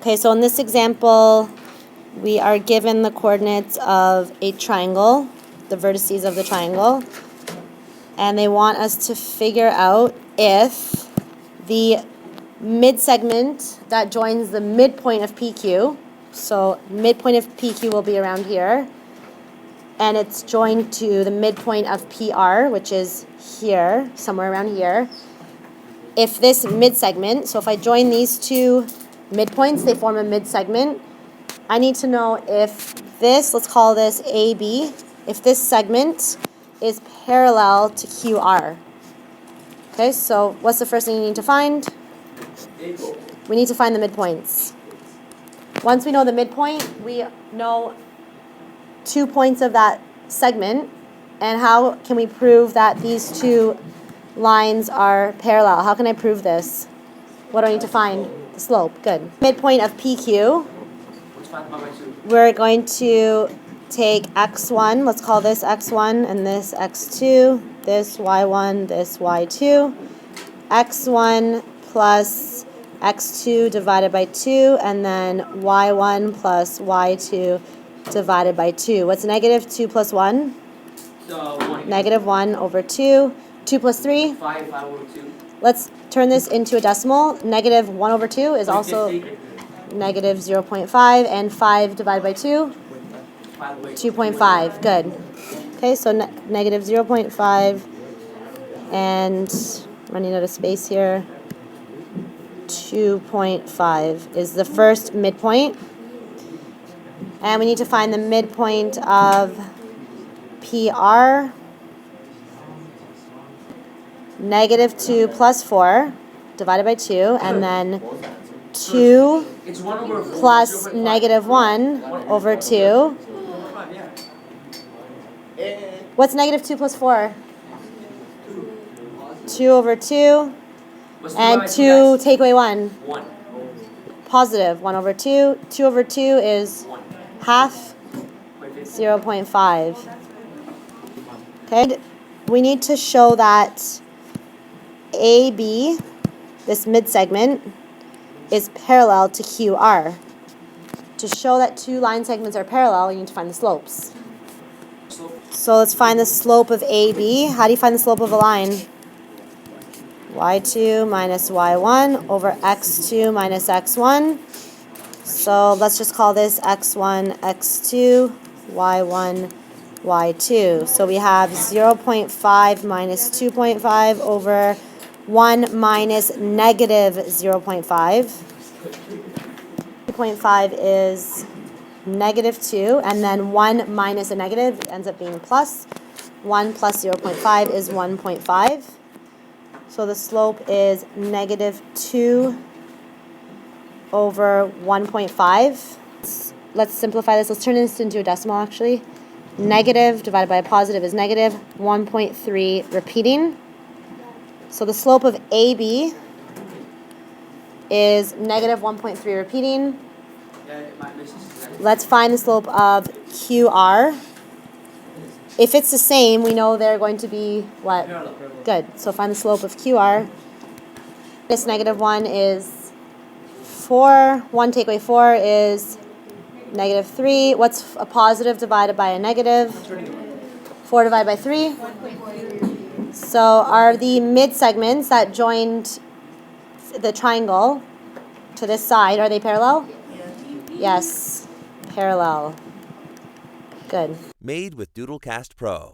Okay, so in this example, we are given the coordinates of a triangle, the vertices of the triangle, and they want us to figure out if the midsegment that joins the midpoint of PQ, so midpoint of PQ will be around here, and it's joined to the midpoint of PR, which is here, somewhere around here. If this midsegment, so if I join these two midpoints, they form a midsegment. I need to know if this, let's call this AB, if this segment is parallel to QR. Okay, so what's the first thing you need to find? We need to find the midpoints. Once we know the midpoint, we know 2 points of that segment, and how can we prove that these two lines are parallel? How can I prove this? What do I need to find? The slope. Good. Midpoint of PQ. We're going to take x1, let's call this x1, and this x2, this y1, this y2, x1 plus x2 divided by 2, and then y1 plus y2 divided by 2. What's negative 2 plus 1? Negative 1 over 2. 2 plus 3? 5 over 2. Let's turn this into a decimal. Negative 1 over 2 is also negative 0.5, and 5 divided by 2? 2.5. Good. Okay, so negative 0.5, and running out of space here, 2.5 is the first midpoint. And we need to find the midpoint of PR. Negative 2 plus 4 divided by 2, and then 2 plus negative 1 over 2. What's negative 2 plus 4? 2 over 2. And 2 take away 1. Positive 1 over 2. 2 over 2 is half, 0.5. Okay, we need to show that AB, this midsegment, is parallel to QR. To show that two line segments are parallel, you need to find the slopes. So let's find the slope of AB. How do you find the slope of a line? y2 minus y1 over x2 minus x1. So let's just call this x1, x2, y1, y2. So we have 0.5 minus 2.5 over 1 minus negative 0.5. 2.5 is negative 2, and then 1 minus a negative ends up being plus. 1 plus 0.5 is 1.5. So the slope is negative 2 over 1.5. Let's simplify this. Let's turn this into a decimal, actually. Negative divided by a positive is negative 1.3 repeating. So the slope of AB is negative 1.3 repeating. Let's find the slope of QR. If it's the same, we know they're going to be what? Good. So find the slope of QR. This negative 1 is 4. 1 take away 4 is negative 3. What's a positive divided by a negative? 4 divided by 3. So are the midsegments that joined the triangle to this side, are they parallel? Yes, parallel. Good. Made with Doodlecast Pro.